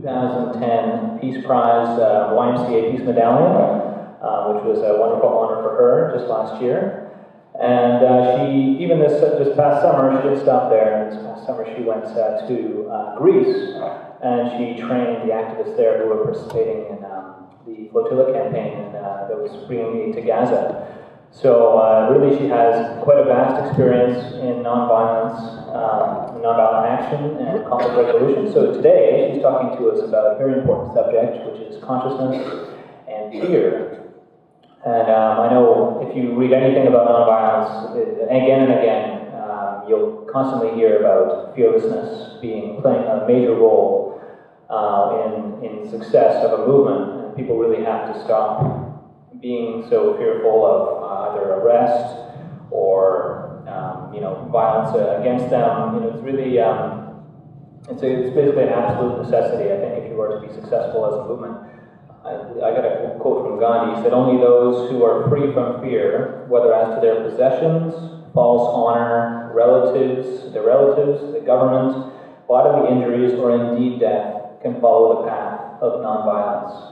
2010 Peace Prize YMCA Peace Medallion, which was a wonderful honor for her just last year. And she, even this past summer, she didn't stop there. This past summer she went to Greece, and she trained the activists there who were participating in the flotilla campaign that was bringing aid to Gaza. So really she has quite a vast experience in nonviolence, nonviolent action and conflict resolution. So today she's talking to us about a very important subject, which is consciousness and fear. And I know if you read anything about nonviolence, again and again, you'll constantly hear about fearlessness playing a major role in success of a movement. And people really have to stop being so fearful of either arrest or violence against them. It's really it's basically an absolute necessity, I think, if you were to be successful as a movement. I got a quote from Gandhi. He said, "Only those who are free from fear, whether as to their possessions, false honor, their relatives, the government, bodily injuries, or indeed death, can follow the path of nonviolence."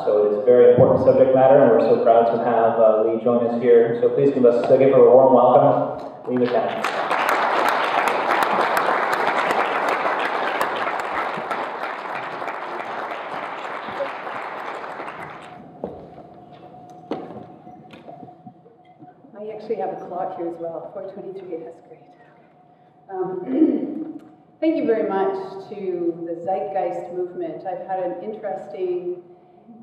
So it is a very important subject matter, and we're so proud to have Lee join us here. So please give her a warm welcome, Lee McKenna. I actually have a clock here as well, 4:23, that's great. Thank you very much to the Zeitgeist movement. I've had an interesting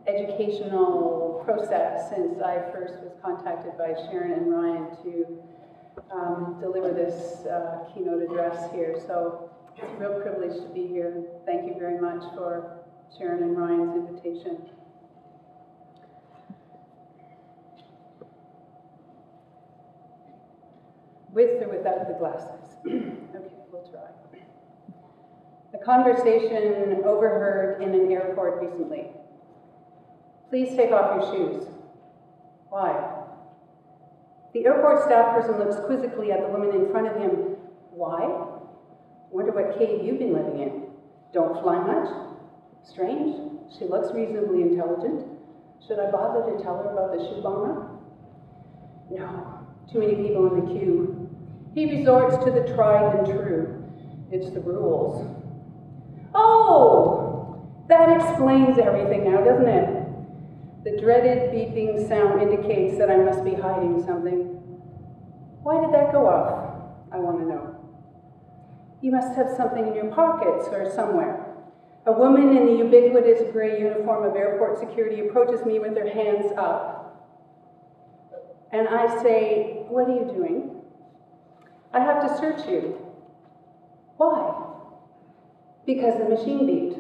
educational process since I first was contacted by Sharon and Ryan to deliver this keynote address here. So it's a real privilege to be here. Thank you very much for Sharon and Ryan's invitation. With or without the glasses? Okay, we'll try. A conversation overheard in an airport recently. Please take off your shoes. Why? The airport staff person looks quizzically at the woman in front of him. Why? Wonder what cave you've been living in. Don't fly much? Strange. She looks reasonably intelligent. Should I bother to tell her about the shoe bomber? No. Too many people in the queue. He resorts to the tried and true. It's the rules. Oh! That explains everything now, doesn't it? The dreaded beeping sound indicates that I must be hiding something. Why did that go off? I want to know. You must have something in your pockets or somewhere. A woman in the ubiquitous gray uniform of airport security approaches me with her hands up. And I say, "What are you doing?" "I have to search you." "Why?" "Because the machine beeped."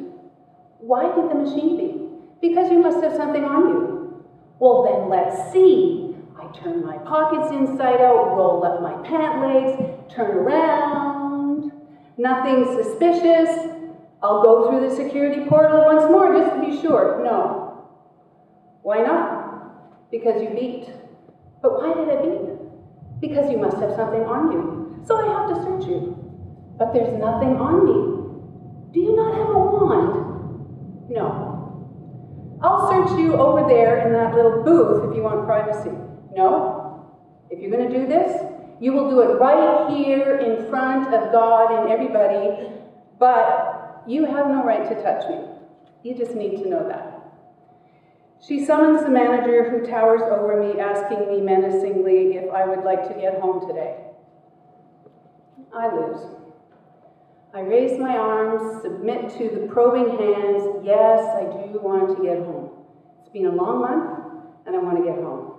"Why did the machine beep?" "Because you must have something on you." "Well, then let's see." I turn my pockets inside out, roll up my pant legs, turn around. Nothing suspicious. I'll go through the security portal once more just to be sure. No. "Why not?" "Because you beeped." "But why did I beep?" "Because you must have something on you. So I have to search you." "But there's nothing on me." "Do you not have a wand?" "No." "I'll search you over there in that little booth if you want privacy." "No. If you're going to do this, you will do it right here in front of God and everybody, but you have no right to touch me. You just need to know that." She summons the manager who towers over me, asking me menacingly if I would like to get home today. I lose. I raise my arms, submit to the probing hands. Yes, I do want to get home. It's been a long month, and I want to get home.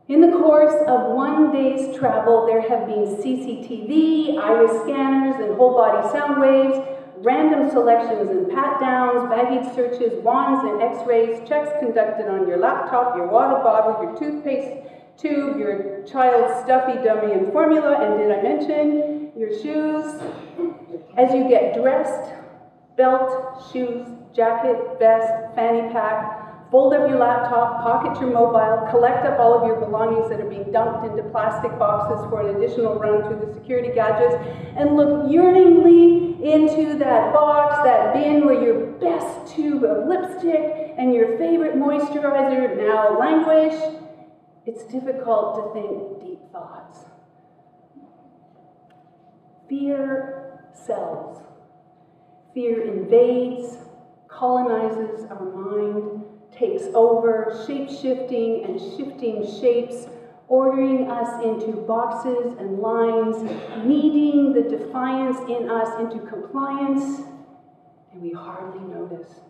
In the course of one day's travel, there have been CCTV, iris scanners, and whole-body sound waves, random selections and pat-downs, baggage searches, wands and x-rays, checks conducted on your laptop, your water bottle, your toothpaste tube, your child's stuffy dummy and formula, and did I mention your shoes? As you get dressed, belt, shoes, jacket, vest, fanny pack, Fold up your laptop, pocket your mobile, collect up all of your belongings that are being dumped into plastic boxes for an additional run through the security gadgets, and look yearningly into that box, that bin where your best tube of lipstick and your favorite moisturizer now languish. It's difficult to think deep thoughts. Fear sells. Fear invades, colonizes our mind, takes over, shape-shifting and shifting shapes, ordering us into boxes and lines, kneading the defiance in us into compliance, and we hardly notice.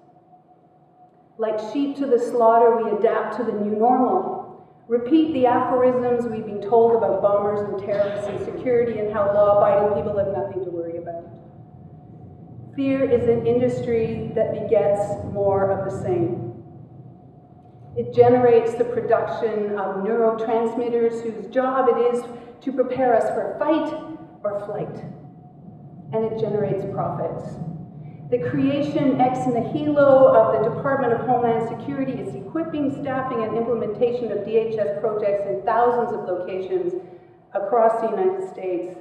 Like sheep to the slaughter, we adapt to the new normal, repeat the aphorisms we've been told about bombers and terrorists and security and how law-abiding people have nothing to worry about. Fear is an industry that begets more of the same. It generates the production of neurotransmitters whose job it is to prepare us for fight or flight. And it generates profits. The creation ex nihilo of the Department of Homeland Security is equipping, staffing, and implementation of DHS projects in thousands of locations across the United States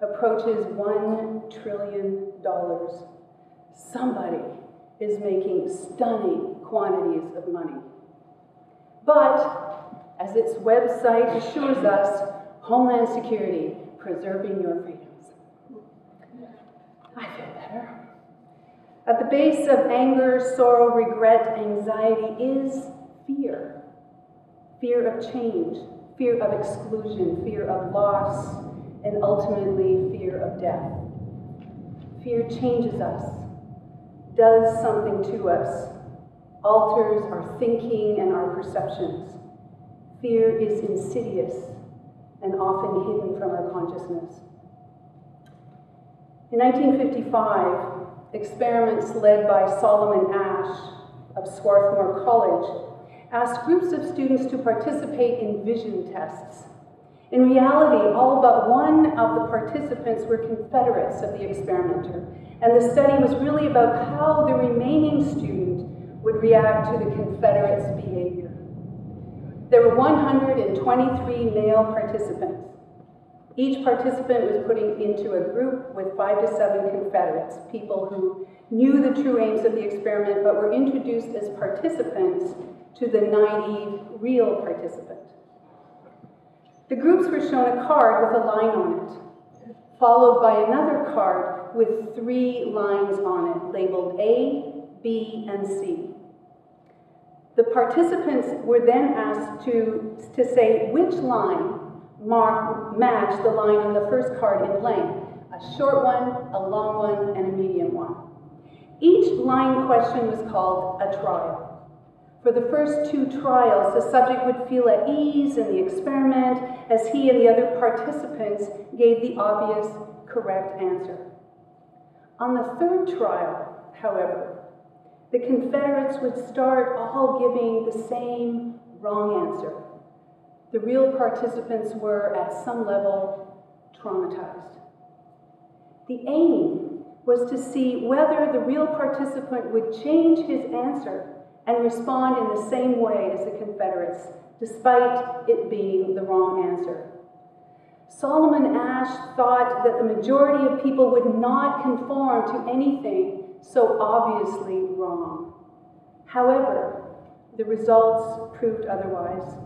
approaches $1 trillion. Somebody is making stunning quantities of money. But, as its website assures us, Homeland Security, preserving your freedoms. I feel better. At the base of anger, sorrow, regret, anxiety is fear. Fear of change, fear of exclusion, fear of loss, and ultimately fear of death. Fear changes us, does something to us, alters our thinking and our perceptions. Fear is insidious and often hidden from our consciousness. In 1955, experiments led by Solomon Asch of Swarthmore College asked groups of students to participate in vision tests. In reality, all but one of the participants were Confederates of the experimenter, and the study was really about how the remaining student would react to the Confederates' behavior. There were 123 male participants. Each participant was put into a group with 5 to 7 Confederates, people who knew the true aims of the experiment but were introduced as participants to the naive, real participant. The groups were shown a card with a line on it, followed by another card with 3 lines on it, labeled A, B, and C. The participants were then asked to say which line matched the line on the first card in length, a short one, a long one, and a medium one. Each line question was called a trial. For the first 2 trials, the subject would feel at ease in the experiment as he and the other participants gave the obvious correct answer. On the 3rd trial, however, the Confederates would start all giving the same wrong answer. The real participants were, at some level, traumatized. The aim was to see whether the real participant would change his answer and respond in the same way as the Confederates, despite it being the wrong answer. Solomon Asch thought that the majority of people would not conform to anything so obviously wrong. However, the results proved otherwise.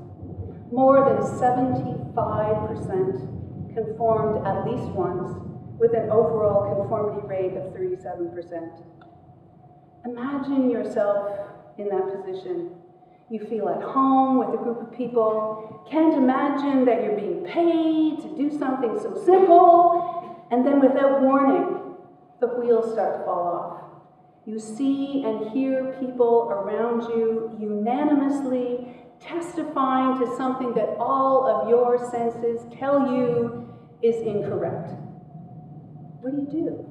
More than 75% conformed at least once, with an overall conformity rate of 37%. Imagine yourself in that position. You feel at home with a group of people, can't imagine that you're being paid to do something so simple, and then without warning, the wheels start to fall off. You see and hear people around you unanimously testifying to something that all of your senses tell you is incorrect. What do?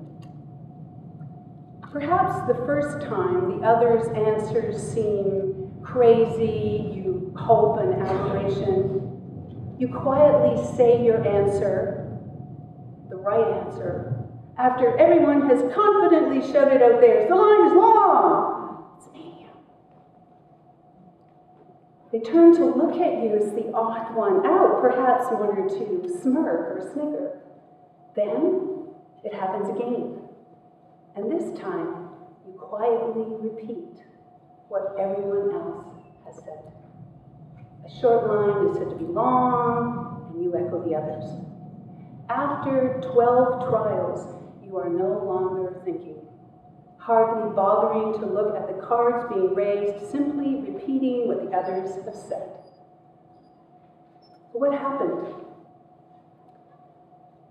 Perhaps the first time the other's answers seem crazy, you hope an aberration. You quietly say your answer, the right answer, after everyone has confidently shouted out theirs, the line is long. It's mania. They turn to look at you as the odd one out, perhaps one or two smirk or snicker. Then it happens again. And this time, you quietly repeat what everyone else has said. A short line is said to be long, and you echo the others. After 12 trials, you are no longer thinking, hardly bothering to look at the cards being raised, simply repeating what the others have said. So what happened?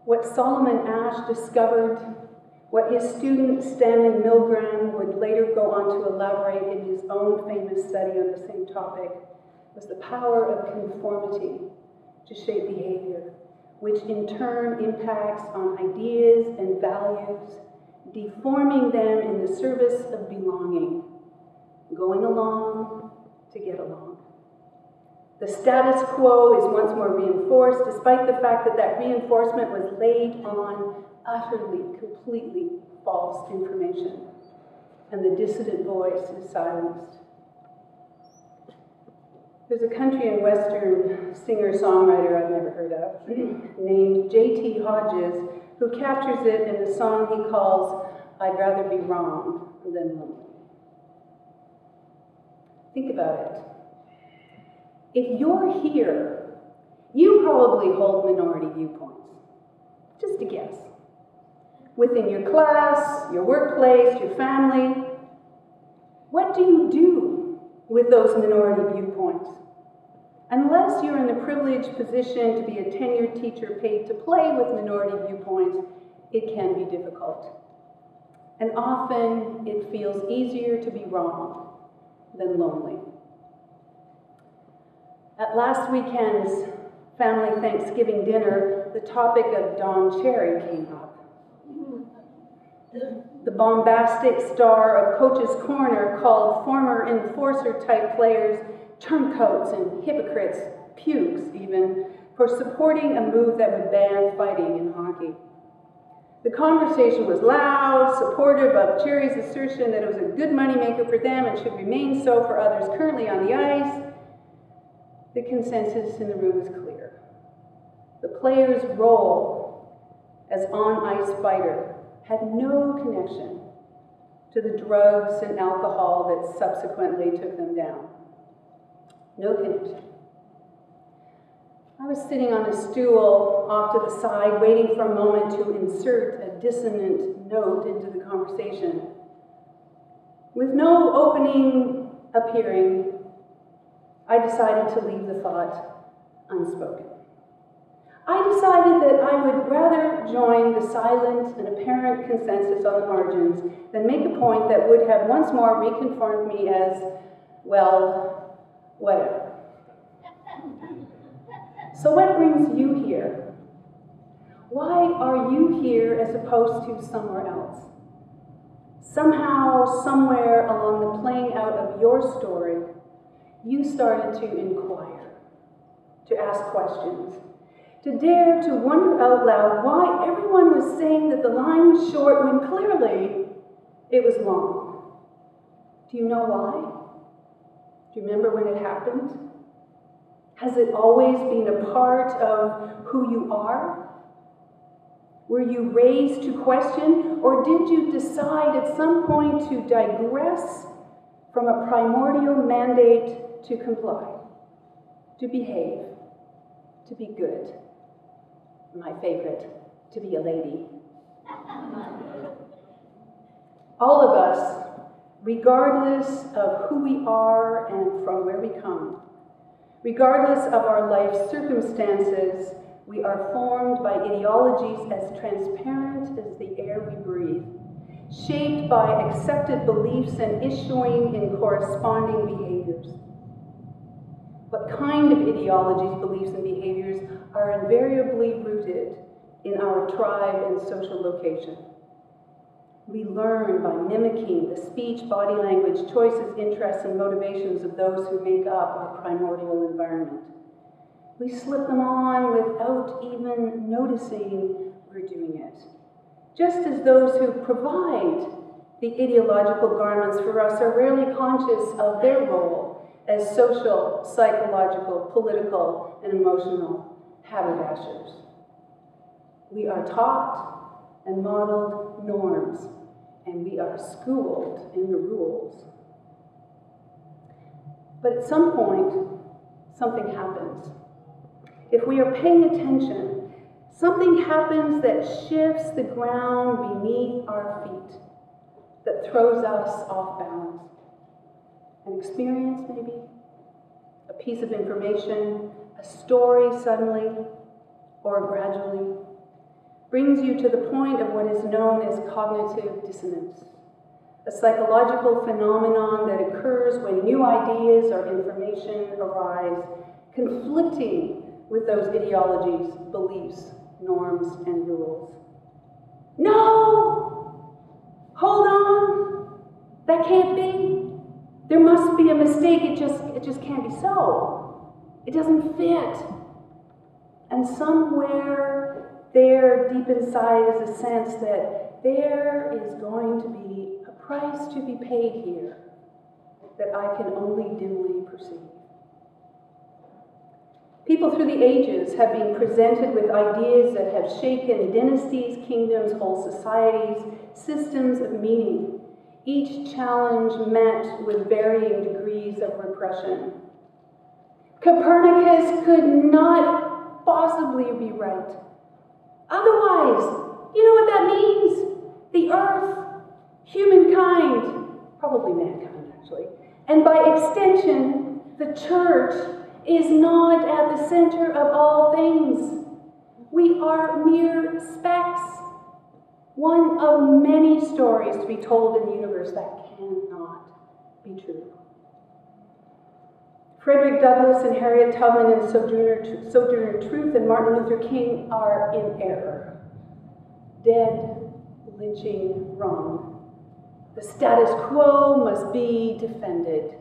What Solomon Asch discovered, what his student Stanley Milgram would later go on to elaborate in his own famous study on the same topic, was the power of conformity to shape behavior, which in turn impacts on ideas and values, deforming them in the service of belonging, going along to get along. The status quo is once more reinforced, despite the fact that that reinforcement was laid on utterly, completely false information, and the dissident voice is silenced. There's a country and western singer-songwriter I've never heard of, named J.T. Hodges, who captures it in a song he calls "I'd Rather Be Wrong Than Lonely." Think about it. If you're here, you probably hold minority viewpoints. Just a guess. Within your class, your workplace, your family, what do you do with those minority viewpoints? Unless you're in the privileged position to be a tenured teacher paid to play with minority viewpoints, it can be difficult. And often it feels easier to be wrong than lonely. At last weekend's family Thanksgiving dinner, the topic of Don Cherry came up. The bombastic star of Coach's Corner called former enforcer-type players turncoats and hypocrites, pukes even, for supporting a move that would ban fighting in hockey. The conversation was loud, supportive of Cherry's assertion that it was a good moneymaker for them and should remain so for others currently on the ice. The consensus in the room is clear. The player's role as on-ice fighter had no connection to the drugs and alcohol that subsequently took them down. No connection. I was sitting on a stool off to the side, waiting for a moment to insert a dissonant note into the conversation. With no opening appearing, I decided to leave the thought unspoken. I decided that I would rather join the silent and apparent consensus on the margins than make a point that would have once more reconfirmed me as, well, whatever. So what brings you here? Why are you here as opposed to somewhere else? Somehow, somewhere along the playing out of your story, you started to inquire, to ask questions, to dare to wonder out loud why everyone was saying that the line was short when clearly it was long. Do you know why? Do you remember when it happened? Has it always been a part of who you are? Were you raised to question, or did you decide at some point to digress from a primordial mandate to comply, to behave, to be good? My favorite, to be a lady. All of us, regardless of who we are and from where we come, regardless of our life circumstances, we are formed by ideologies as transparent as the air we breathe, shaped by accepted beliefs and issuing in corresponding behaviors. What kind of ideologies, beliefs, and behaviors are invariably rooted in our tribe and social location? We learn by mimicking the speech, body language, choices, interests, and motivations of those who make up our primordial environment. We slip them on without even noticing we're doing it. Just as those who provide the ideological garments for us are rarely conscious of their role as social, psychological, political, and emotional haberdashers. We are taught and modeled norms, and we are schooled in the rules. But at some point, something happens. If we are paying attention, something happens that shifts the ground beneath our feet, that throws us off balance. An experience, maybe, a piece of information, a story suddenly or gradually brings you to the point of what is known as cognitive dissonance, a psychological phenomenon that occurs when new ideas or information arise, conflicting with those ideologies, beliefs, norms, and rules. No! Hold on! That can't be. There must be a mistake. It just can't be so. It doesn't fit. And somewhere there, deep inside, is a sense that there is going to be a price to be paid here that I can only dimly perceive. People through the ages have been presented with ideas that have shaken dynasties, kingdoms, whole societies, systems of meaning, each challenge met with varying degrees of repression. Copernicus could not possibly be right. Otherwise, you know what that means? The earth, humankind, probably mankind actually, and by extension, the church is not at the center of all things. We are mere specks, one of many stories to be told in the universe that cannot be true. Frederick Douglass and Harriet Tubman and Sojourner Truth and Martin Luther King are in error. Dead, lynching wrong. The status quo must be defended.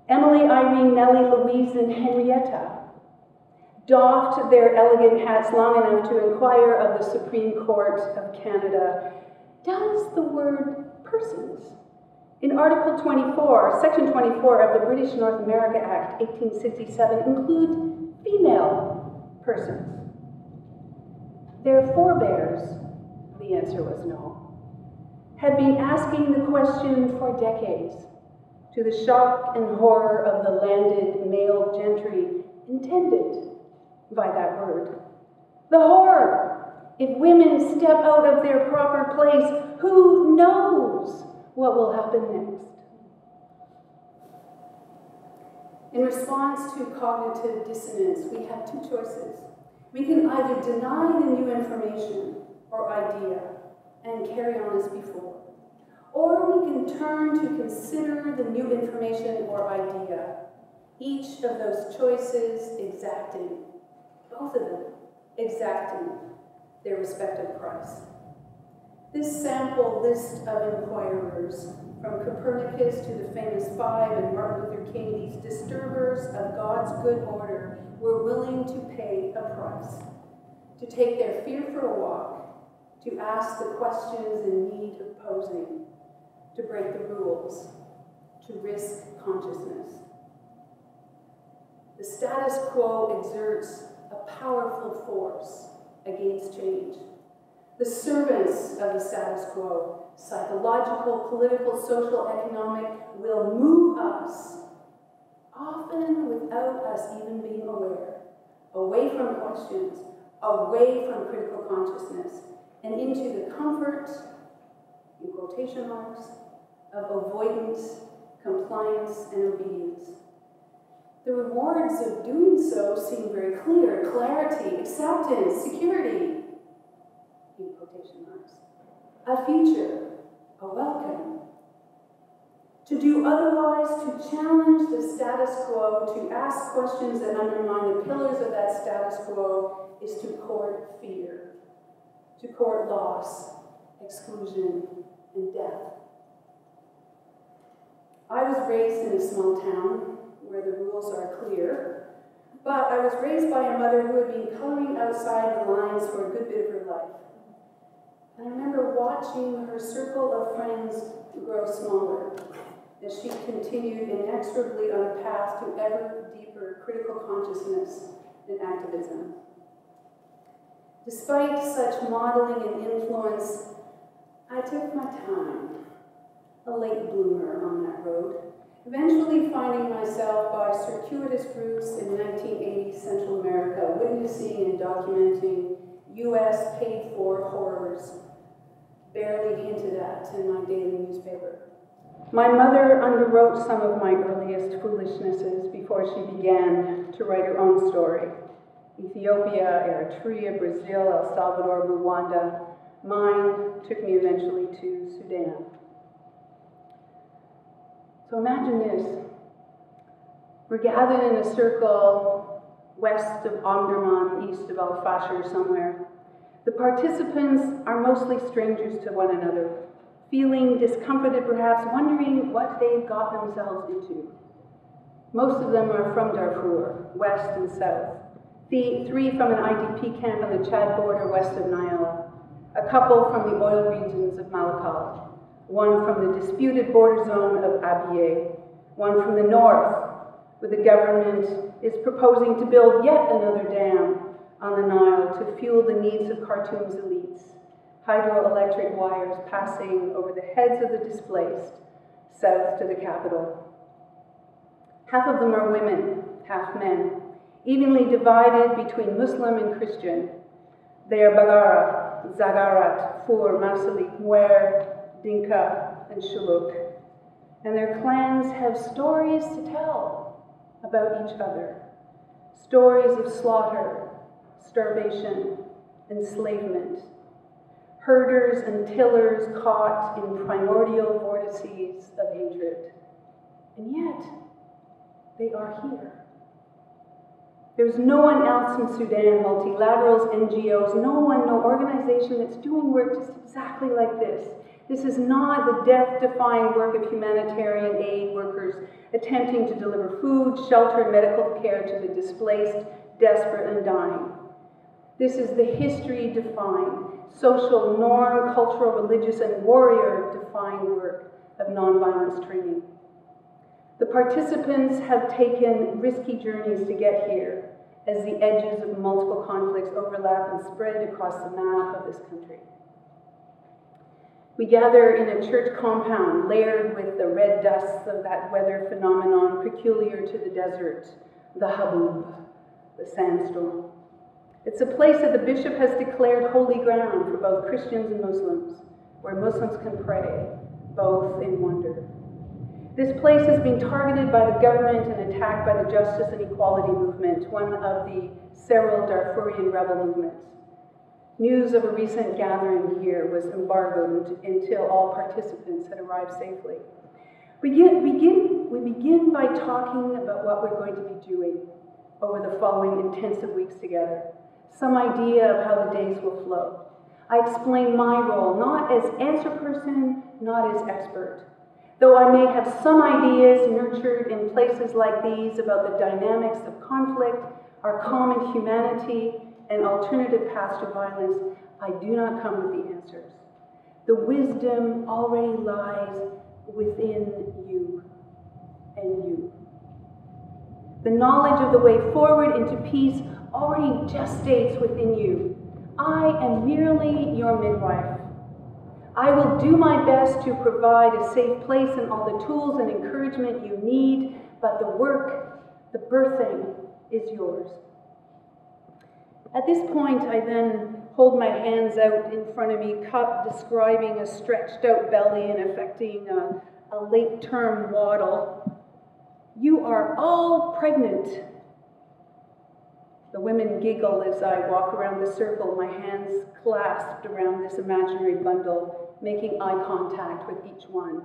Emily, Irene, Nellie, Louise, and Henrietta doffed their elegant hats long enough to inquire of the Supreme Court of Canada, does the word persons in Article 24, Section 24 of the British North America Act 1867 include female persons? Their forebears, the answer was no, had been asking the question for decades, to the shock and horror of the landed male gentry intended by that word. The horror! If women step out of their proper place, who knows what will happen next? In response to cognitive dissonance, we have two choices. We can either deny the new information or idea and carry on as before, or we can turn to consider the new information or idea, each of those choices exacting, both of them exacting their respective price. This sample list of inquirers, from Copernicus to the famous Five and Martin Luther King, these disturbers of God's good order were willing to pay a price, to take their fear for a walk, to ask the questions in need of posing, to break the rules, to risk consciousness. The status quo exerts a powerful force against change. The servants of the status quo, psychological, political, social, economic, will move us, often without us even being aware, away from questions, away from critical consciousness, and into the comfort, in quotation marks, of avoidance, compliance, and obedience. The rewards of doing so seem very clear: clarity, acceptance, security, in quotation marks, a future, a welcome. To do otherwise, to challenge the status quo, to ask questions that undermine the pillars of that status quo, is to court fear, to court loss, exclusion, and death. I was raised in a small town where the rules are clear, but I was raised by a mother who had been coloring outside the lines for a good bit of her life. And I remember watching her circle of friends grow smaller, as she continued inexorably on a path to ever deeper critical consciousness and activism. Despite such modeling and influence, I took my time, a late bloomer on that road, eventually finding myself by circuitous routes in 1980 Central America, witnessing and documenting U.S. paid-for horrors, barely hinted at in my daily newspaper. My mother underwrote some of my earliest foolishnesses before she began to write her own story. Ethiopia, Eritrea, Brazil, El Salvador, Rwanda. Mine took me eventually to Sudan. So imagine this. We're gathered in a circle west of Omdurman, east of Al Fashir somewhere. The participants are mostly strangers to one another, feeling discomforted perhaps, wondering what they've got themselves into. Most of them are from Darfur, west and south. Three from an IDP camp on the Chad border west of Nyala. A couple from the oil regions of Malakal. One from the disputed border zone of Abyei. One from the north, where the government is proposing to build yet another dam on the Nile to fuel the needs of Khartoum's elites. Hydroelectric wires passing over the heads of the displaced, south to the capital. Half of them are women, half men, evenly divided between Muslim and Christian. They are Bagara, Zagarat, Fur, Masalik, Nuer, Dinka, and Shuluk. And their clans have stories to tell about each other. Stories of slaughter, starvation, enslavement. Herders and tillers caught in primordial vortices of hatred. And yet, they are here. There's no one else in Sudan, multilaterals, NGOs, no organization that's doing work just exactly like this. This is not the death-defying work of humanitarian aid workers attempting to deliver food, shelter, and medical care to the displaced, desperate, and dying. This is the history-defying, social, norm, cultural, religious, and warrior-defying work of nonviolence training. The participants have taken risky journeys to get here as the edges of multiple conflicts overlap and spread across the map of this country. We gather in a church compound layered with the red dust of that weather phenomenon peculiar to the desert, the habub, the sandstorm. It's a place that the bishop has declared holy ground for both Christians and Muslims, where Muslims can pray, both in wonder. This place has been targeted by the government and attacked by the justice and equality movement, one of the several Darfurian rebel movements. News of a recent gathering here was embargoed until all participants had arrived safely. We begin by talking about what we're going to be doing over the following intensive weeks together. Some idea of how the days will flow. I explain my role, not as answer person, not as expert. Though I may have some ideas nurtured in places like these about the dynamics of conflict, our common humanity, and alternative paths to violence, I do not come with the answers. The wisdom already lies within you and you. The knowledge of the way forward into peace already gestates within you. I am merely your midwife. I will do my best to provide a safe place and all the tools and encouragement you need, but the work, the birthing, is yours. At this point, I then hold my hands out in front of me, cup describing a stretched out belly and affecting a late-term waddle. You are all pregnant. The women giggle as I walk around the circle, my hands clasped around this imaginary bundle, making eye contact with each one.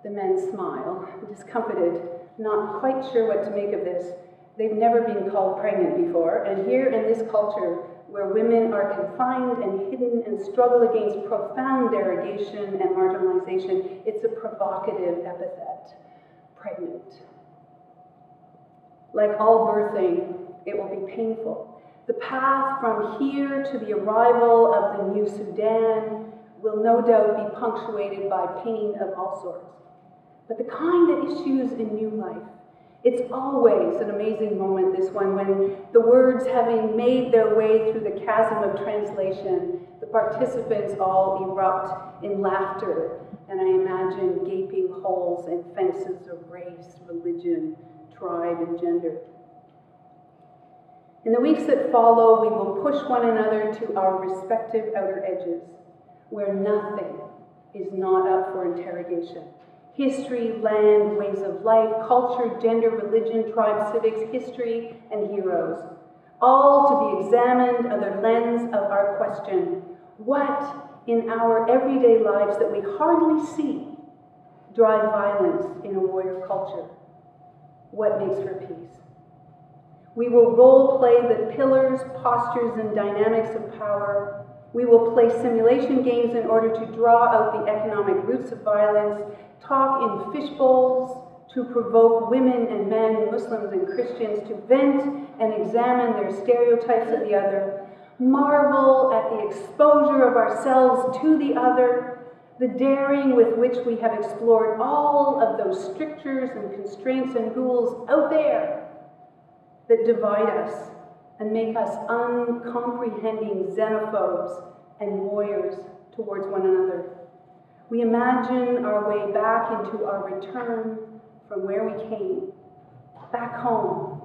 The men smile, discomfited, not quite sure what to make of this. They've never been called pregnant before, and here in this culture, where women are confined and hidden and struggle against profound derogation and marginalization, it's a provocative epithet, pregnant. Like all birthing, it will be painful. The path from here to the arrival of the new Sudan will no doubt be punctuated by pain of all sorts. but the kind that issues in new life. It's always an amazing moment, this one, when the words, having made their way through the chasm of translation, the participants all erupt in laughter, and I imagine gaping holes in fences of race, religion, tribe, and gender. In the weeks that follow, we will push one another to our respective outer edges, where nothing is not up for interrogation. History, land, ways of life, culture, gender, religion, tribe, civics, history, and heroes. All to be examined under the lens of our question: what in our everyday lives that we hardly see drive violence in a warrior culture? What makes for peace? We will role play the pillars, postures, and dynamics of power. We will play simulation games in order to draw out the economic roots of violence, talk in fishbowls to provoke women and men, Muslims and Christians, to vent and examine their stereotypes of the other, marvel at the exposure of ourselves to the other, the daring with which we have explored all of those strictures and constraints and rules out there that divide us and make us uncomprehending xenophobes and warriors towards one another. We imagine our way back into our return from where we came, back home,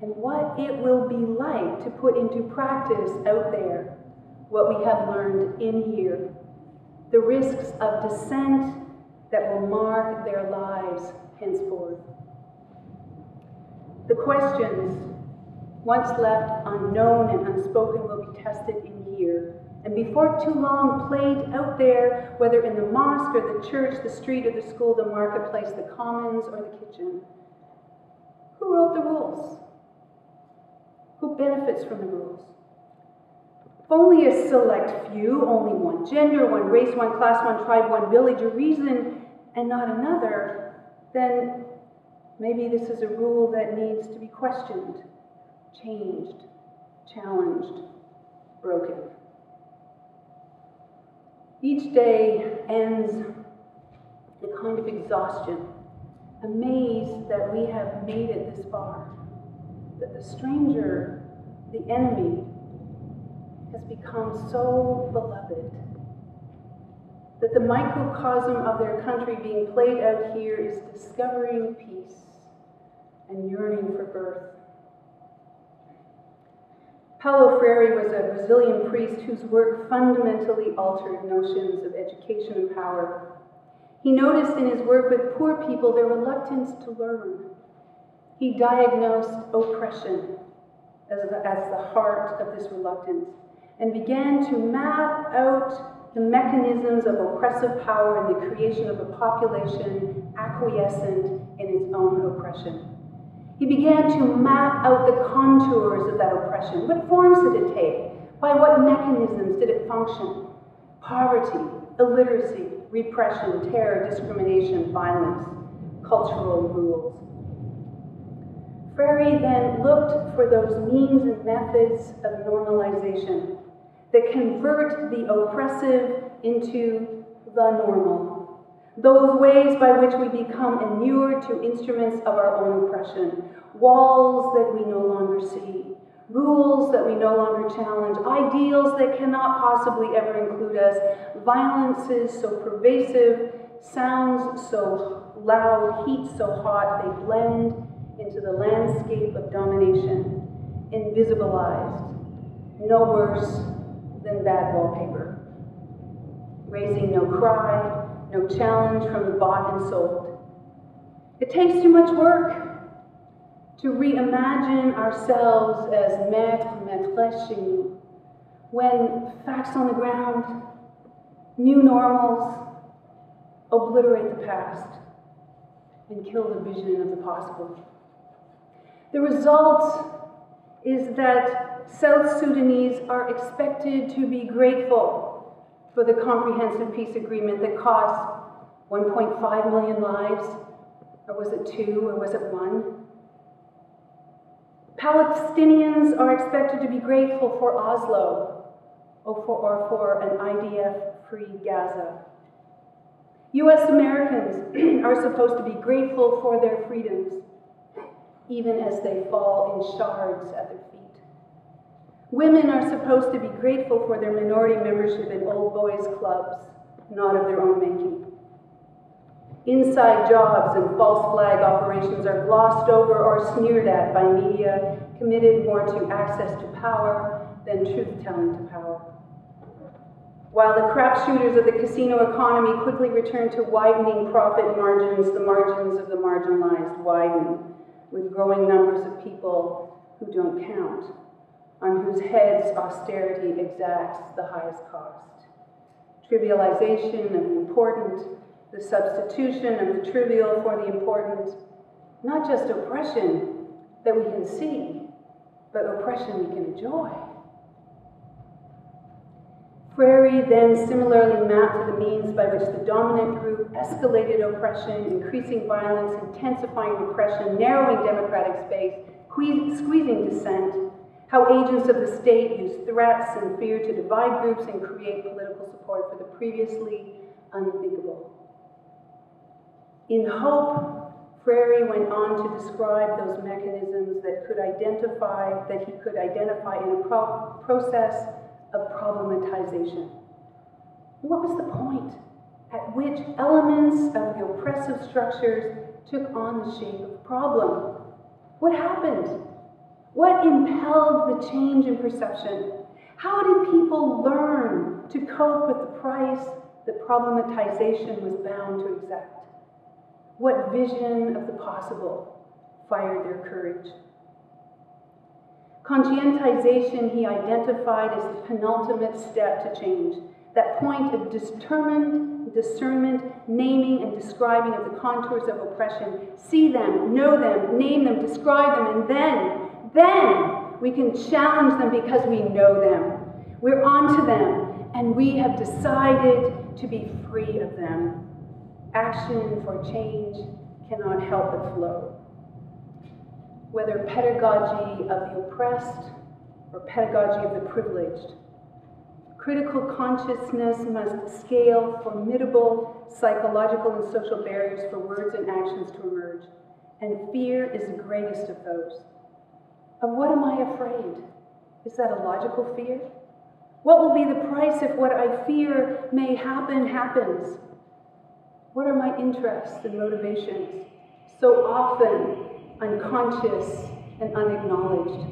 and what it will be like to put into practice out there what we have learned in here, the risks of dissent that will mark their lives henceforth. The questions, once left unknown and unspoken, will be tested in here, and before too long played out there, whether in the mosque or the church, the street or the school, the marketplace, the commons or the kitchen. Who wrote the rules? Who benefits from the rules? If only a select few, only one gender, one race, one class, one tribe, one village, a reason and not another, then maybe this is a rule that needs to be questioned, changed, challenged, broken. Each day ends a kind of exhaustion, amazed that we have made it this far, that the stranger, the enemy, has become so beloved, that the microcosm of their country being played out here is discovering peace and yearning for birth. Paulo Freire was a Brazilian priest whose work fundamentally altered notions of education and power. He noticed in his work with poor people their reluctance to learn. He diagnosed oppression as the heart of this reluctance and began to map out the mechanisms of oppressive power and the creation of a population acquiescent in its own oppression. He began to map out the contours of that oppression. What forms did it take? By what mechanisms did it function? Poverty, illiteracy, repression, terror, discrimination, violence, cultural rules. Freire then looked for those means and methods of normalization that convert the oppressive into the normal. Those ways by which we become inured to instruments of our own oppression, walls that we no longer see, rules that we no longer challenge, ideals that cannot possibly ever include us, violences so pervasive, sounds so loud, heat so hot, they blend into the landscape of domination, invisibilized, no worse than bad wallpaper, raising no cry, no challenge from the bought and sold. It takes too much work to reimagine ourselves as maître, maîtresse chez nous, when facts on the ground, new normals, obliterate the past and kill the vision of the possible. The result is that South Sudanese are expected to be grateful for the comprehensive peace agreement that cost 1.5 million lives, or was it 2, or was it 1? Palestinians are expected to be grateful for Oslo, or for an IDF-free Gaza. US Americans are supposed to be grateful for their freedoms, even as they fall in shards at their feet. Women are supposed to be grateful for their minority membership in old boys clubs, not of their own making. Inside jobs and false flag operations are glossed over or sneered at by media committed more to access to power than truth-telling to power. While the crapshooters of the casino economy quickly return to widening profit margins, the margins of the marginalized widen, with growing numbers of people who don't count, on whose heads austerity exacts the highest cost. Trivialization of the important, the substitution of the trivial for the important, not just oppression that we can see, but oppression we can enjoy. Freire then similarly mapped the means by which the dominant group escalated oppression, increasing violence, intensifying repression, narrowing democratic space, squeezing dissent, how agents of the state use threats and fear to divide groups and create political support for the previously unthinkable. In Hope, Freire went on to describe those mechanisms that he could identify in a process of problematization. What was the point at which elements of the oppressive structures took on the shape of a problem? What happened? What impelled the change in perception? How did people learn to cope with the price that problematization was bound to exact? What vision of the possible fired their courage? Conscientization he identified as the penultimate step to change, that point of determined discernment, naming and describing of the contours of oppression. See them, know them, name them, describe them, and then we can challenge them because we know them. We're onto them, and we have decided to be free of them. Action for change cannot help but flow. Whether pedagogy of the oppressed or pedagogy of the privileged, critical consciousness must scale formidable psychological and social barriers for words and actions to emerge, and fear is the greatest of those. Of what am I afraid? Is that a logical fear? What will be the price if what I fear may happen happens? What are my interests and motivations, so often unconscious and unacknowledged?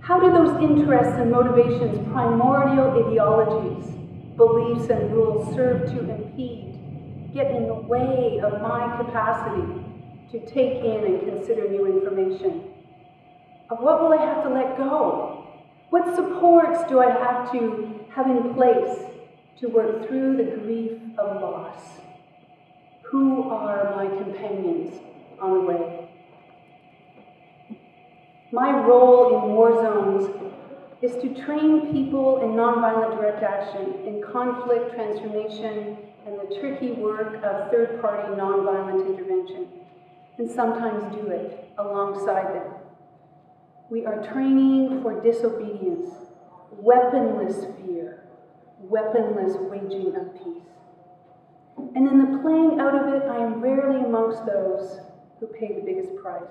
How do those interests and motivations, primordial ideologies, beliefs and rules serve to impede, get in the way of my capacity to take in and consider new information? Of what will I have to let go? What supports do I have to have in place to work through the grief of loss? Who are my companions on the way? My role in war zones is to train people in nonviolent direct action, in conflict transformation, and the tricky work of third-party nonviolent intervention, and sometimes do it alongside them. We are training for disobedience, weaponless fear, weaponless waging of peace. And in the playing out of it, I am rarely amongst those who pay the biggest price.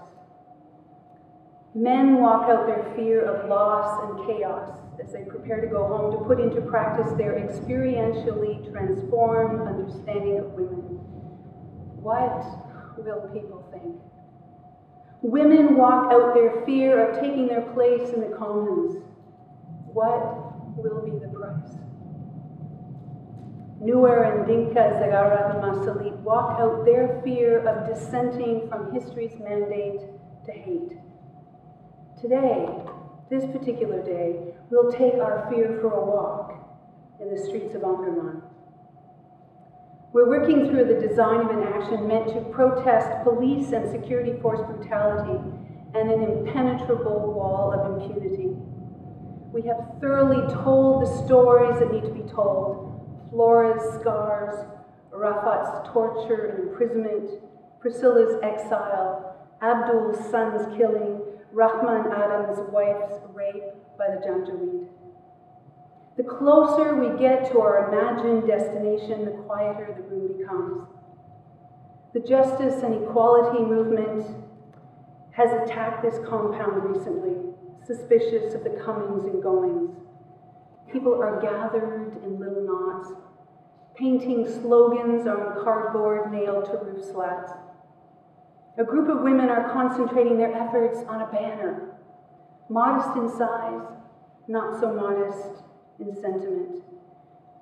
Men walk out their fear of loss and chaos as they prepare to go home to put into practice their experientially transformed understanding of women. What will people think? Women walk out their fear of taking their place in the commons. What will be the price? Nuer and Dinka, Zagara and Masalit walk out their fear of dissenting from history's mandate to hate. Today, this particular day, we'll take our fear for a walk in the streets of Omdurman. We're working through the design of an action meant to protest police and security force brutality and an impenetrable wall of impunity. We have thoroughly told the stories that need to be told. Flora's scars, Rafat's torture and imprisonment, Priscilla's exile, Abdul's son's killing, Rahman Adam's wife's rape by the Janjaweed. The closer we get to our imagined destination, the quieter the room becomes. The justice and equality movement has attacked this compound recently, suspicious of the comings and goings. People are gathered in little knots, painting slogans on cardboard nailed to roof slats. A group of women are concentrating their efforts on a banner, modest in size, not so modest in sentiment.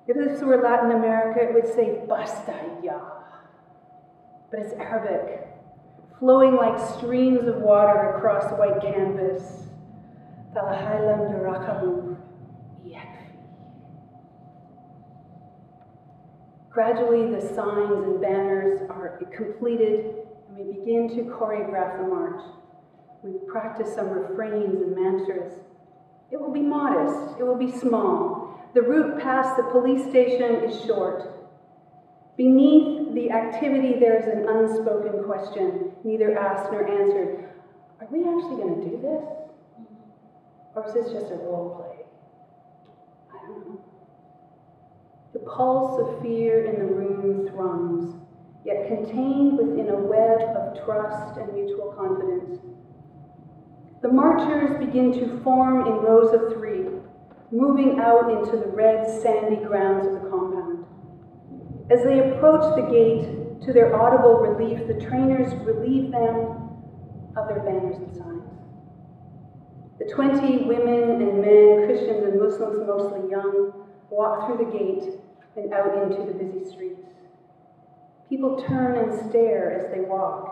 If this were Latin America, it would say, "Basta ya." But it's Arabic, flowing like streams of water across white canvas. Falahailam durakabu yakfi. Gradually, the signs and banners are completed, and we begin to choreograph the march. We practice some refrains and mantras. It will be modest, it will be small. The route past the police station is short. Beneath the activity, there is an unspoken question, neither asked nor answered. Are we actually going to do this? Or is this just a role play? I don't know. The pulse of fear in the room thrums, yet contained within a web of trust and mutual confidence. The marchers begin to form in rows of 3, moving out into the red, sandy grounds of the compound. As they approach the gate, to their audible relief, the trainers relieve them of their banners and signs. The 20 women and men, Christians and Muslims, mostly young, walk through the gate and out into the busy streets. People turn and stare as they walk,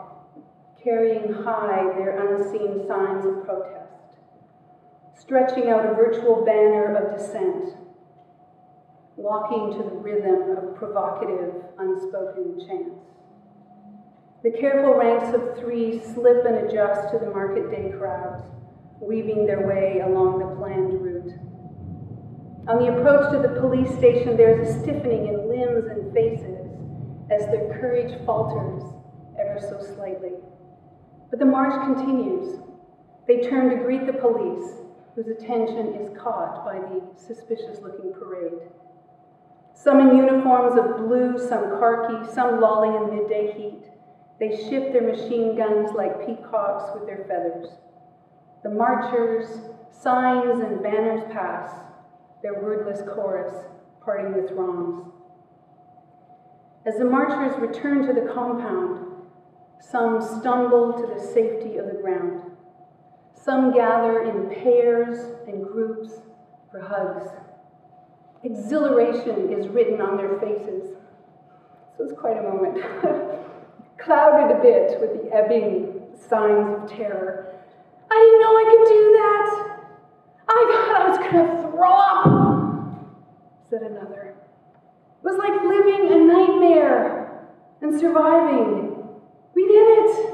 carrying high their unseen signs of protest, stretching out a virtual banner of dissent, walking to the rhythm of provocative, unspoken chants. The careful ranks of 3 slip and adjust to the market day crowds, weaving their way along the planned route. On the approach to the police station, there is a stiffening in limbs and faces as their courage falters ever so slightly. But the march continues. They turn to greet the police, whose attention is caught by the suspicious-looking parade. Some in uniforms of blue, some khaki, some lolling in the midday heat. They shift their machine guns like peacocks with their feathers. The marchers, signs and banners pass, their wordless chorus parting the throngs. As the marchers return to the compound, some stumble to the safety of the ground. Some gather in pairs and groups for hugs. Exhilaration is written on their faces. So it's quite a moment. Clouded a bit with the ebbing signs of terror. I didn't know I could do that. I thought I was going to throw up, said another. It was like living a nightmare and surviving. We did it.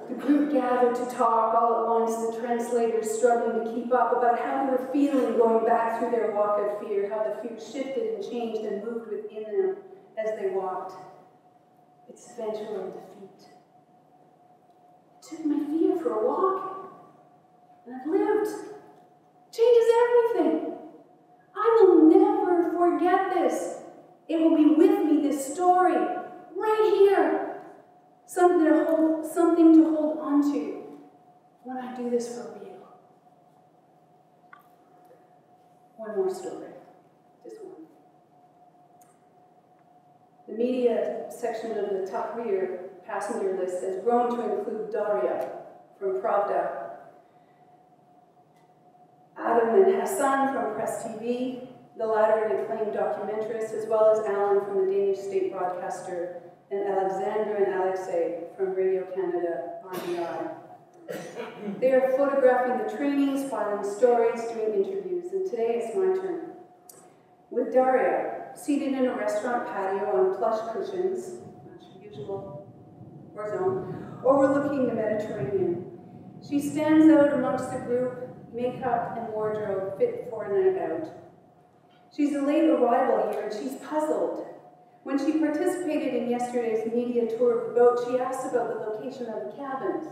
The group gathered to talk all at once, the translators struggling to keep up about how they were feeling going back through their walk of fear, how the fear shifted and changed and moved within them as they walked. Its eventual defeat. I took my fear for a walk, and I've lived. Changes everything. I will never forget this. It will be with me, this story, right here. Something to hold on to when I do this for real. One more story, just one. The media section of the Tahrir passenger list has grown to include Daria from Pravda, Adam and Hassan from Press TV, the latter an acclaimed documentarist, as well as Alan from the Danish state broadcaster, and Alexandra and Alexei from Radio Canada RDI. They are photographing the trainings, filing stories, doing interviews, and today it's my turn. With Daria, seated in a restaurant patio on plush cushions, not your usual war zone, overlooking the Mediterranean. She stands out amongst the group, makeup and wardrobe fit for a night out. She's a late arrival here, and she's puzzled. When she participated in yesterday's media tour of the boat, she asked about the location of the cabins.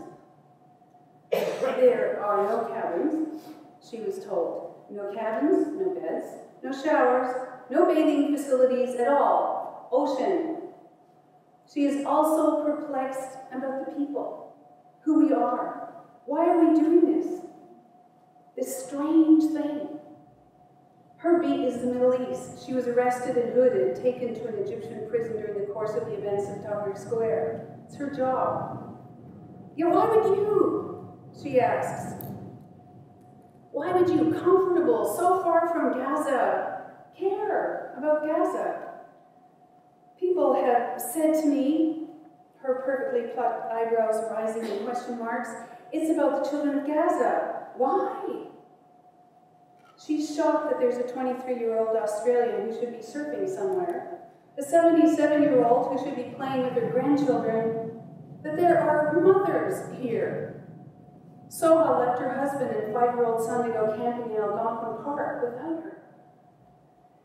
There are no cabins. she was told. No cabins, no beds, no showers, no bathing facilities at all. Ocean. She is also perplexed about the people, who we are. Why are we doing this? This strange thing. Her beat is the Middle East. She was arrested and hooded, taken to an Egyptian prison during the course of the events of Tahrir Square. It's her job. Yeah, why would you? She asks. Why would you, comfortable, so far from Gaza, care about Gaza? People have said to me, her perfectly plucked eyebrows rising in question marks, it's about the children of Gaza. Why? She's shocked that there's a 23-year-old Australian who should be surfing somewhere, a 77-year-old who should be playing with her grandchildren, that there are mothers here. Soha left her husband and 5-year-old son to go camping in Algonquin Park without her.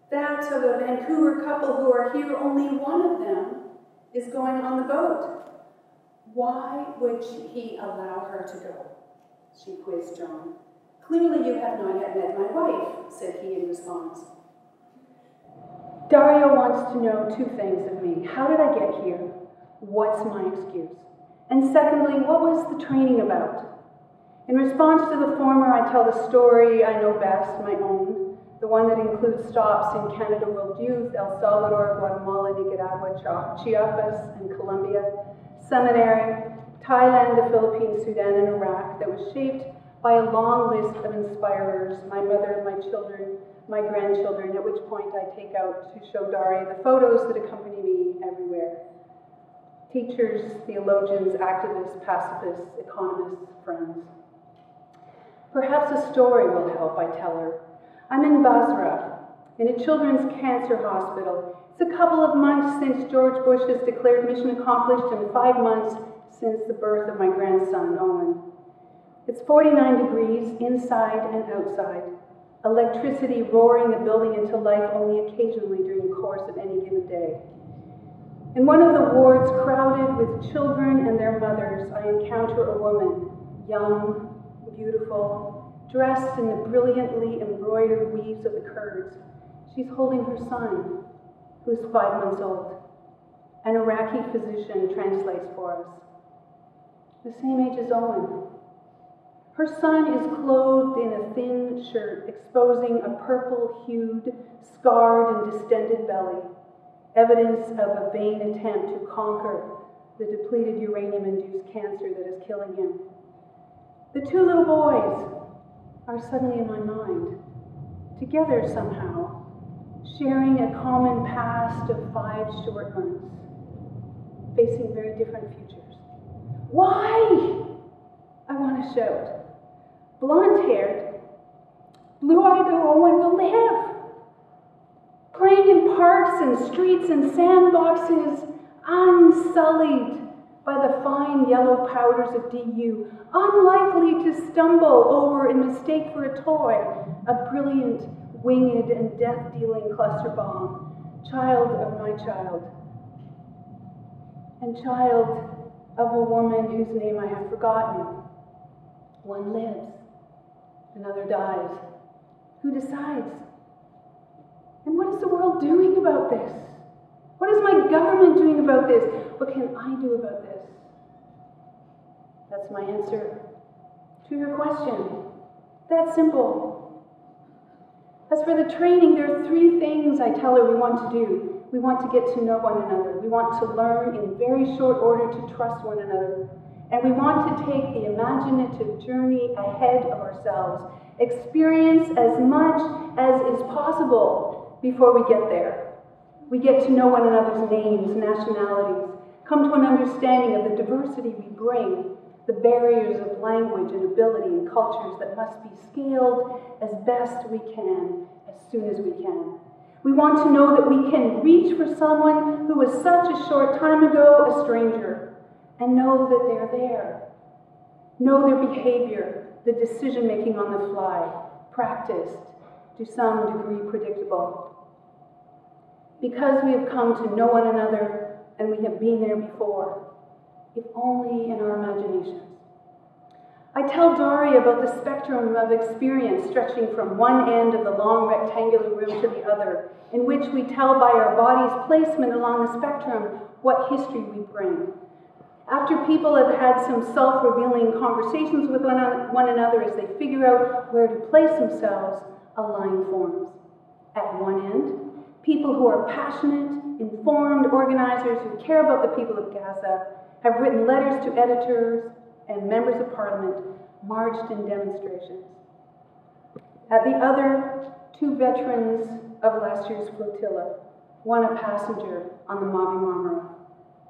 That of a Vancouver couple who are here, only one of them is going on the boat. Why would he allow her to go? She quizzed John. Clearly you have not yet met my wife, said he in response. Dario wants to know 2 things of me. How did I get here? What's my excuse? And secondly, what was the training about? In response to the former, I tell the story I know best, my own, the one that includes stops in Canada World Youth, El Salvador, Guatemala, Nicaragua, Chiapas, and Colombia, seminary, Thailand, the Philippines, Sudan, and Iraq, that was shaped by a long list of inspirers, my mother, my children, my grandchildren, at which point I take out to show Dari the photos that accompany me everywhere. Teachers, theologians, activists, pacifists, economists, friends. Perhaps a story will help, I tell her. I'm in Basra, in a children's cancer hospital. It's a couple of months since George Bush has declared mission accomplished and 5 months since the birth of my grandson, Owen. It's 49 degrees inside and outside, electricity roaring the building into life only occasionally during the course of any given day. In one of the wards crowded with children and their mothers, I encounter a woman, young, beautiful, dressed in the brilliantly embroidered weaves of the Kurds. She's holding her son, who's 5 months old. An Iraqi physician translates for us. The same age as Owen. Her son is clothed in a thin shirt, exposing a purple-hued, scarred and distended belly, evidence of a vain attempt to conquer the depleted uranium-induced cancer that is killing him. The 2 little boys are suddenly in my mind, together somehow, sharing a common past of 5 short months, facing very different futures. Why? I want to shout. Blonde-haired, blue-eyed Owen will live, playing in parks and streets and sandboxes, unsullied by the fine yellow powders of DU, unlikely to stumble over in mistake for a toy, a brilliant, winged and death-dealing cluster bomb, child of my child, and child of a woman whose name I have forgotten. One lives, another dies. Who decides? And what is the world doing about this? What is my government doing about this? What can I do about this? That's my answer to your question. That's simple. As for the training, there are 3 things I tell her we want to do. We want to get to know one another. We want to learn in very short order to trust one another. And we want to take the imaginative journey ahead of ourselves, experience as much as is possible before we get there. We get to know one another's names, nationalities, come to an understanding of the diversity we bring, the barriers of language and ability and cultures that must be scaled as best we can, as soon as we can. We want to know that we can reach for someone who was such a short time ago a stranger, and know that they're there. Know their behavior, the decision-making on the fly, practiced, to some degree predictable. Because we have come to know one another and we have been there before, if only in our imaginations. I tell Dari about the spectrum of experience stretching from one end of the long rectangular room to the other, in which we tell by our body's placement along the spectrum what history we bring. After people have had some self-revealing conversations with one another as they figure out where to place themselves, a line forms. At one end, people who are passionate, informed organizers who care about the people of Gaza have written letters to editors and members of parliament, marched in demonstrations. At the other, two veterans of last year's flotilla, one a passenger on the Mavi Marmara,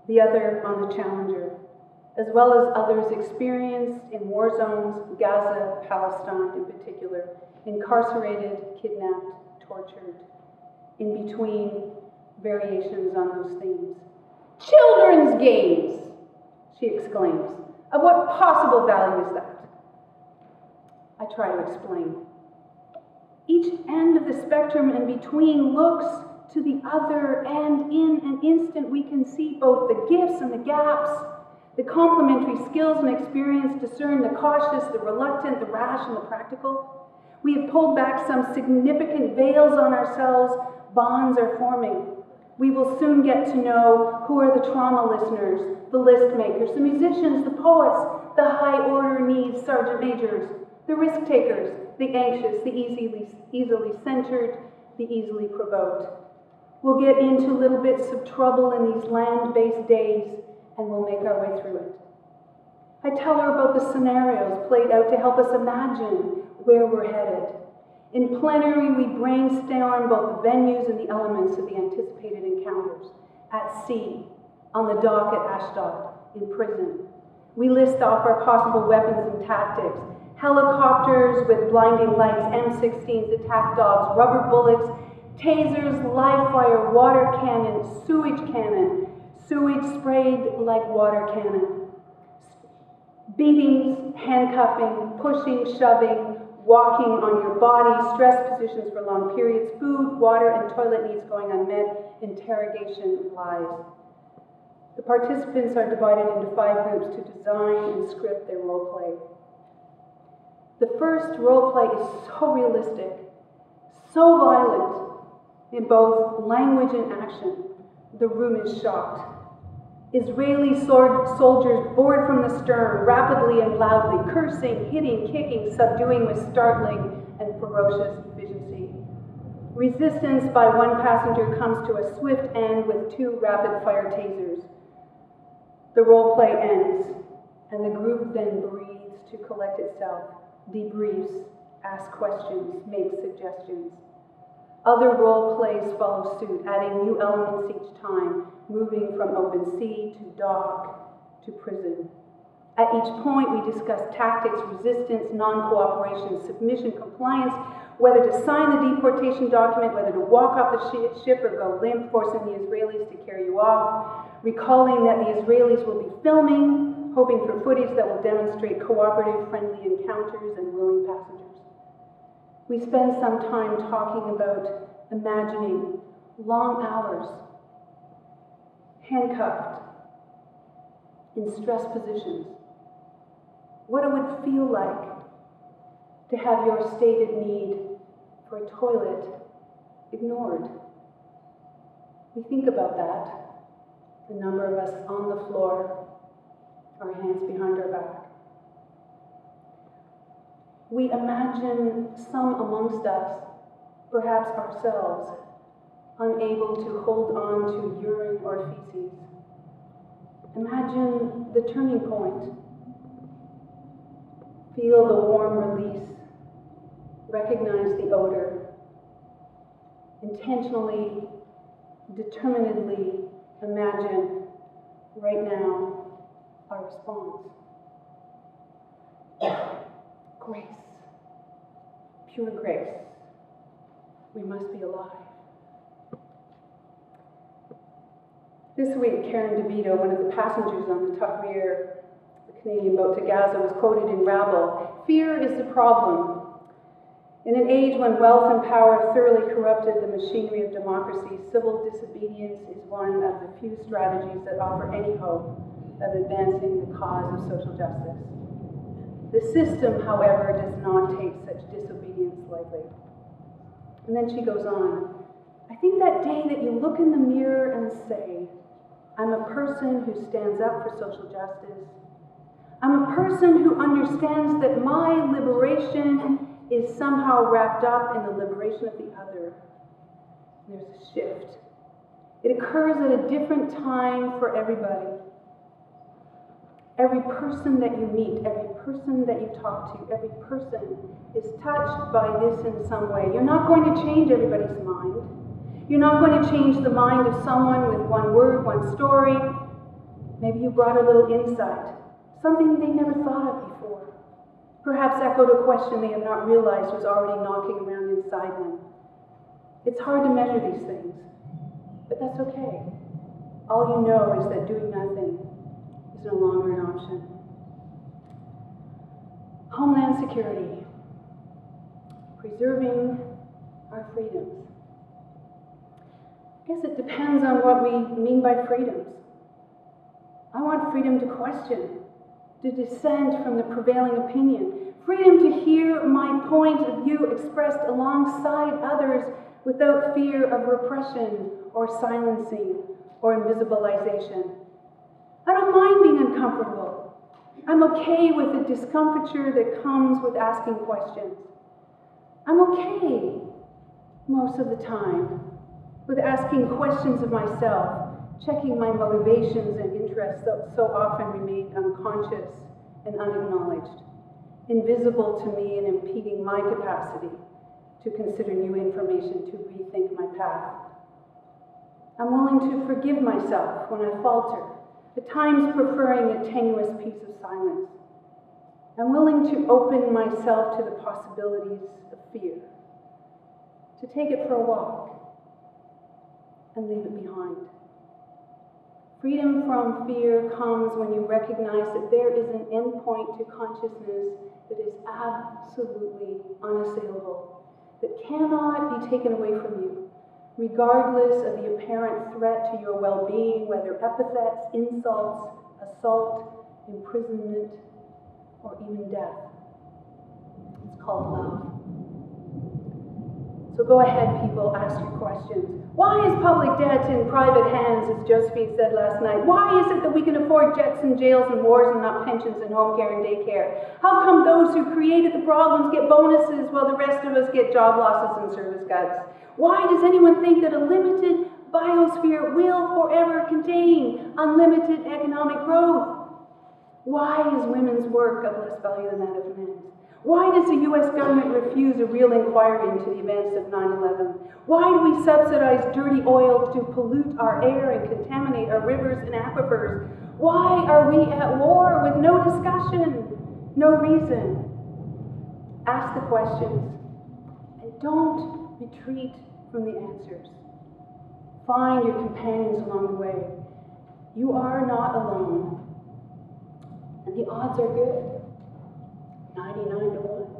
the other on the Challenger, as well as others experienced in war zones, Gaza, Palestine in particular, incarcerated, kidnapped, tortured, in between variations on those themes. Children's games, she exclaims. Of what possible value is that? I try to explain. Each end of the spectrum in between looks to the other, and in an instant we can see both the gifts and the gaps, the complementary skills and experience, discern the cautious, the reluctant, the rash, and the practical. We have pulled back some significant veils on ourselves. Bonds are forming. We will soon get to know who are the trauma listeners, the list makers, the musicians, the poets, the high order needs sergeant majors, the risk takers, the anxious, the easily centered, the easily provoked. We'll get into little bits of trouble in these land-based days, and we'll make our way through it. I tell her about the scenarios played out to help us imagine where we're headed. In plenary, we brainstorm both the venues and the elements of the anticipated encounters. At sea, on the dock at Ashdod, in prison. We list off our possible weapons and tactics. Helicopters with blinding lights, M16s, attack dogs, rubber bullets, tasers, live fire, water cannon, sewage sprayed like water cannon. Beatings, handcuffing, pushing, shoving, walking on your body, stress positions for long periods, food, water, and toilet needs going unmet, interrogation, lies. The participants are divided into 5 groups to design and script their role play. The first role play is so realistic, so violent, in both language and action. The room is shocked. Israeli soldiers board from the stern, rapidly and loudly, cursing, hitting, kicking, subduing with startling and ferocious efficiency. Resistance by one passenger comes to a swift end with 2 rapid-fire tasers. The role play ends, and the group then breathes to collect itself, debriefs, asks questions, makes suggestions. Other role plays follow suit, adding new elements each time, moving from open sea to dock to prison. At each point, we discuss tactics, resistance, non-cooperation, submission, compliance, whether to sign the deportation document, whether to walk off the ship or go limp, forcing the Israelis to carry you off, recalling that the Israelis will be filming, hoping for footage that will demonstrate cooperative, friendly encounters and willing passengers. We spend some time talking about imagining long hours, handcuffed, in stress positions. What it would feel like to have your stated need for a toilet ignored. We think about that, the number of us on the floor, our hands behind our back. We imagine some amongst us, perhaps ourselves, unable to hold on to urine or feces. Imagine the turning point. Feel the warm release. Recognize the odor. Intentionally, determinedly imagine right now our response. Grace. Pure grace. We must be alive. This week, Karen DeVito, one of the passengers on the Tahrir, the Canadian boat to Gaza, was quoted in Rabble, "Fear is the problem. In an age when wealth and power have thoroughly corrupted the machinery of democracy, civil disobedience is one of the few strategies that offer any hope of advancing the cause of social justice." The system, however, does not take such disobedience lightly. And then she goes on, I think that day that you look in the mirror and say, I'm a person who stands up for social justice. I'm a person who understands that my liberation is somehow wrapped up in the liberation of the other. There's a shift. It occurs at a different time for everybody. Every person that you meet, every person that you talk to, every person is touched by this in some way. You're not going to change everybody's mind. You're not going to change the mind of someone with one word, one story. Maybe you brought a little insight, something they never thought of before. Perhaps echoed a question they have not realized was already knocking around inside them. It's hard to measure these things, but that's okay. All you know is that doing nothing is no longer an option. Homeland security. Preserving our freedoms. I guess it depends on what we mean by freedoms. I want freedom to question, to dissent from the prevailing opinion, freedom to hear my point of view expressed alongside others without fear of repression or silencing or invisibilization. I don't mind being uncomfortable. I'm okay with the discomfiture that comes with asking questions. I'm okay, most of the time, with asking questions of myself, checking my motivations and interests that so often remain unconscious and unacknowledged, invisible to me and impeding my capacity to consider new information, to rethink my path. I'm willing to forgive myself when I falter, at times preferring a tenuous piece of silence. I'm willing to open myself to the possibilities of fear, to take it for a walk and leave it behind. Freedom from fear comes when you recognize that there is an endpoint to consciousness that is absolutely unassailable, that cannot be taken away from you, regardless of the apparent threat to your well-being, whether epithets, insults, assault, imprisonment, or even death. It's called love. So go ahead, people, ask your questions. Why is public debt in private hands, as Josephine said last night? Why is it that we can afford jets and jails and wars and not pensions and home care and daycare? How come those who created the problems get bonuses while the rest of us get job losses and service cuts? Why does anyone think that a limited biosphere will forever contain unlimited economic growth? Why is women's work of less value than that of men's? Why does the U.S. government refuse a real inquiry into the events of 9/11? Why do we subsidize dirty oil to pollute our air and contaminate our rivers and aquifers? Why are we at war with no discussion, no reason? Ask the questions and don't retreat from the answers. Find your companions along the way. You are not alone, and the odds are good. 99 to 1.